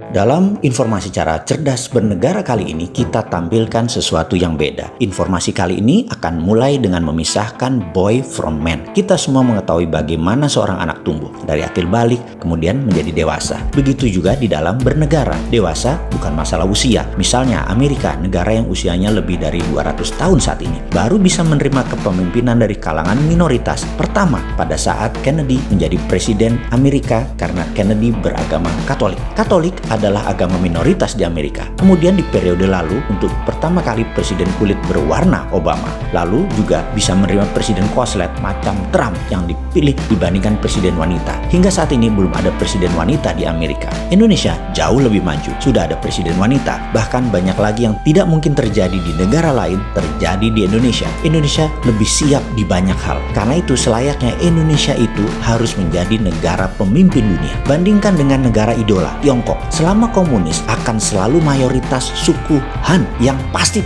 Dalam informasi cara cerdas bernegara kali ini, kita tampilkan sesuatu yang beda. Informasi kali ini akan mulai dengan memisahkan boy from man. Kita semua mengetahui bagaimana seorang anak tumbuh dari akil balik, kemudian menjadi dewasa. Begitu juga di dalam bernegara. Dewasa bukan masalah usia. Misalnya Amerika, negara yang usianya lebih dari 200 tahun saat ini, baru bisa menerima kepemimpinan dari kalangan minoritas. Pertama, pada saat Kennedy menjadi presiden Amerika karena Kennedy beragama Katolik. Katolik adalah agama minoritas di Amerika. Kemudian di periode lalu, untuk pertama kali presiden kulit berwarna Obama, lalu juga bisa menerima presiden koslet macam Trump yang dipilih dibandingkan presiden wanita. Hingga saat ini belum ada presiden wanita di Amerika. Indonesia jauh lebih maju, sudah ada presiden wanita. Bahkan banyak lagi yang tidak mungkin terjadi di negara lain terjadi di Indonesia. Indonesia lebih siap di banyak hal. Karena itu selayaknya Indonesia itu harus menjadi negara pemimpin dunia. Bandingkan dengan negara idola, Tiongkok. Selama komunis akan selalu mayoritas suku Han yang pasti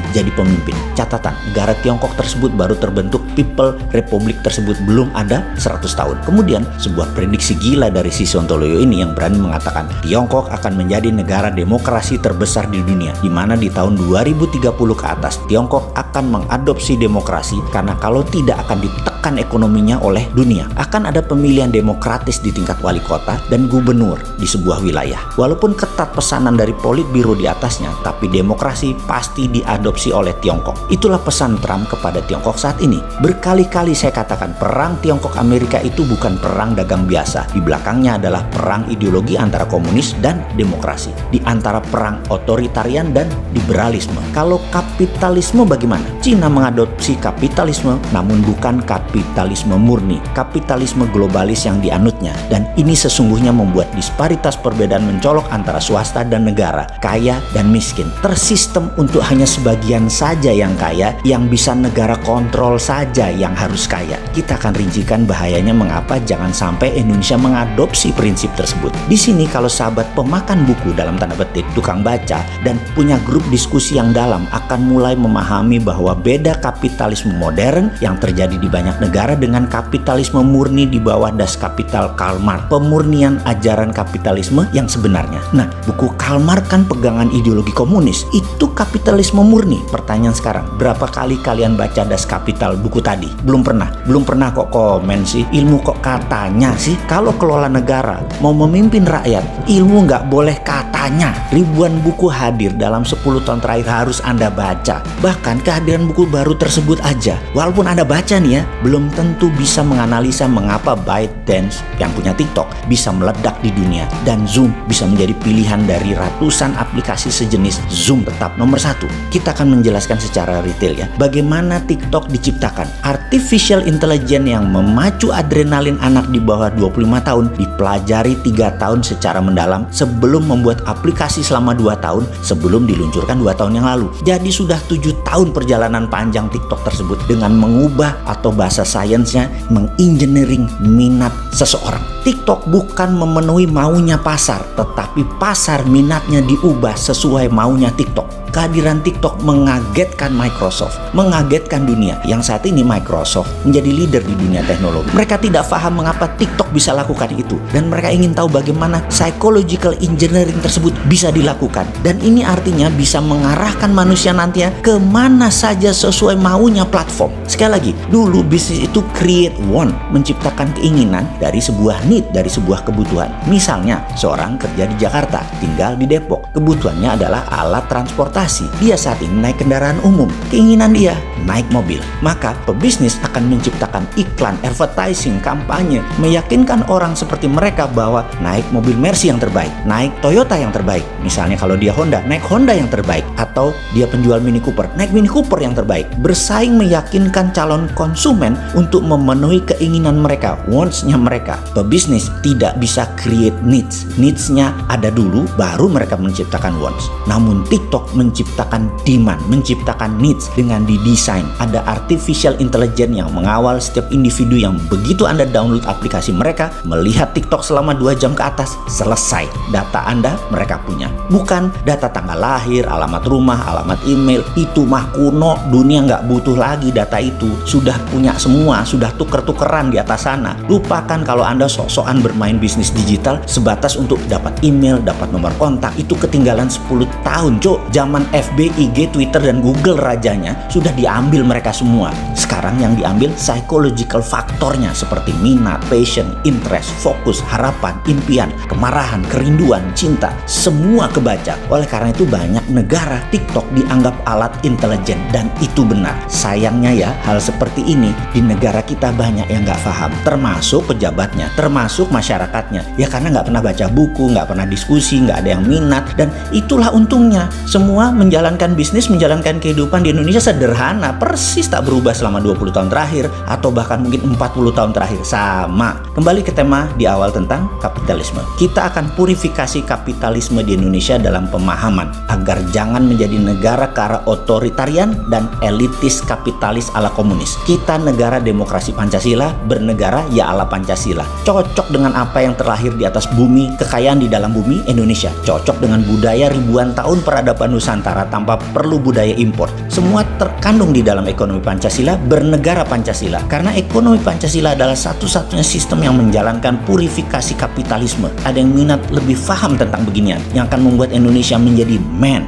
jadi pemimpin. Catatan, negara Tiongkok tersebut baru terbentuk, People Republik tersebut belum ada 100 tahun. Kemudian sebuah prediksi gila dari si Sontoloyo ini yang berani mengatakan Tiongkok akan menjadi negara demokrasi terbesar di dunia, di mana di tahun 2030 ke atas Tiongkok akan mengadopsi demokrasi karena kalau tidak akan ditekan ekonominya oleh dunia. Akan ada pemilihan demokratis di tingkat wali kota dan gubernur di sebuah wilayah. Walaupun ketat pesanan dari Politbiro di atasnya, tapi demokrasi pasti diadopsi oleh Tiongkok. Itulah pesan Trump kepada Tiongkok saat ini. Berkali-kali saya katakan perang Tiongkok-Amerika itu bukan perang dagang biasa. Di belakangnya adalah perang ideologi antara komunis dan demokrasi. Di antara perang otoritarian dan liberalisme. Kalau kapitalisme bagaimana? Cina mengadopsi kapitalisme, namun bukan kapitalisme murni. Kapitalisme globalis yang dianutnya. Dan ini sesungguhnya membuat disparitas perbedaan mencolok antara swasta dan negara, kaya dan miskin. Tersistem untuk hanya sebagian saja yang kaya, yang bisa negara kontrol saja yang harus kaya. Kita akan rincikan bahayanya mengapa jangan sampai Indonesia mengadopsi prinsip tersebut. Di sini kalau sahabat pemakan buku dalam tanda petik, tukang baca, dan punya grup diskusi yang dalam akan mulai memahami bahwa beda kapitalisme modern yang terjadi di banyak negara dengan kapitalisme murni di bawah das kapital Karl Marx. Pemurnian ajaran kapitalisme yang sebenarnya. Nah, buku Karl Marx kan pegangan ideologi komunis. Itu kapitalisme murni. Pertanyaan sekarang, berapa kali kalian baca Das Kapital buku tadi? Belum pernah kok komen sih. Ilmu kok katanya sih. Kalau kelola negara mau memimpin rakyat, ilmu nggak boleh katanya. Ribuan buku hadir dalam 10 tahun terakhir harus Anda baca. Bahkan kehadiran buku baru tersebut aja, walaupun Anda baca nih ya, belum tentu bisa menganalisa mengapa ByteDance yang punya TikTok bisa meledak di dunia dan Zoom bisa menjadi pilihan dari ratusan aplikasi sejenis. Zoom tetap nomor 1. Kita akan menjelaskan secara detail ya, bagaimana TikTok diciptakan. Artificial Intelligence yang memacu adrenalin anak di bawah 25 tahun dipelajari 3 tahun secara mendalam sebelum membuat aplikasi selama 2 tahun sebelum diluncurkan 2 tahun yang lalu. Jadi sudah 7 tahun perjalanan panjang TikTok tersebut dengan mengubah atau bahasa sainsnya mengengineering minat seseorang. TikTok bukan memenuhi maunya pasar, tetapi pasar minatnya diubah sesuai maunya TikTok. Kehadiran TikTok mengagetkan Microsoft, mengagetkan dunia. Yang saat ini Microsoft menjadi leader di dunia teknologi. Mereka tidak paham mengapa TikTok bisa lakukan itu. Dan mereka ingin tahu bagaimana psychological engineering tersebut bisa dilakukan. Dan ini artinya bisa mengarahkan manusia nantinya kemana saja sesuai maunya platform. Sekali lagi, dulu bisnis itu create want, menciptakan keinginan dari sebuah need, dari sebuah kebutuhan. Misalnya, seorang kerja di Jakarta, tinggal di Depok. Kebutuhannya adalah alat transportasi. Dia saat ini naik kendaraan umum. Keinginan dia naik mobil. Maka pebisnis akan menciptakan iklan, advertising, kampanye, meyakinkan orang seperti mereka bahwa naik mobil Mercy yang terbaik, naik Toyota yang terbaik. Misalnya kalau dia Honda, naik Honda yang terbaik. Atau dia penjual Mini Cooper, naik Mini Cooper yang terbaik. Bersaing meyakinkan calon konsumen untuk memenuhi keinginan mereka, wants-nya mereka. Pebisnis tidak bisa create needs. Needs-nya ada dulu, baru mereka menciptakan wants. Namun TikTok menciptakan demand, menciptakan needs dengan didesain. Ada artificial intelligence yang mengawal setiap individu yang begitu Anda download aplikasi mereka, melihat TikTok selama 2 jam ke atas, selesai. Data Anda mereka mereka punya. Bukan data tanggal lahir, alamat rumah, alamat email. Itu mah kuno, dunia nggak butuh lagi data itu. Sudah punya semua, sudah tuker-tukeran di atas sana. Lupakan kalau Anda sok-sokan bermain bisnis digital sebatas untuk dapat email, dapat nomor kontak. Itu ketinggalan 10 tahun, Cok. Zaman FB, IG, Twitter, dan Google rajanya sudah diambil mereka semua. Sekarang yang diambil psychological faktornya seperti minat, passion, interest, fokus, harapan, impian, kemarahan, kerinduan, cinta, semua kebaca. Oleh karena itu banyak negara TikTok dianggap alat intelijen, dan itu benar. Sayangnya ya, hal seperti ini di negara kita banyak yang nggak paham, termasuk pejabatnya, termasuk masyarakatnya. Ya karena nggak pernah baca buku, nggak pernah diskusi, nggak ada yang minat, dan itulah untungnya. Semua menjalankan bisnis, menjalankan kehidupan di Indonesia sederhana, persis tak berubah selama 20 tahun terakhir, atau bahkan mungkin 40 tahun terakhir, sama. Kembali ke tema di awal tentang kapitalisme. Kita akan purifikasi kapitalisme di Indonesia dalam pemahaman, agar jangan menjadi negara ke arah otoritarian dan elitis kapitalis ala komunis. Kita negara demokrasi Pancasila, bernegara ya ala Pancasila. Cocok dengan apa yang terlahir di atas bumi, kekayaan di dalam bumi Indonesia. Cocok dengan budaya ribuan tahun peradaban Nusantara tanpa perlu budaya impor. Semua terkandung di dalam ekonomi Pancasila, bernegara Pancasila. Karena ekonomi Pancasila adalah satu-satunya sistem yang menjalankan purifikasi kapitalisme. Ada yang minat lebih paham tentang beginian, yang akan membuat Indonesia menjadi man.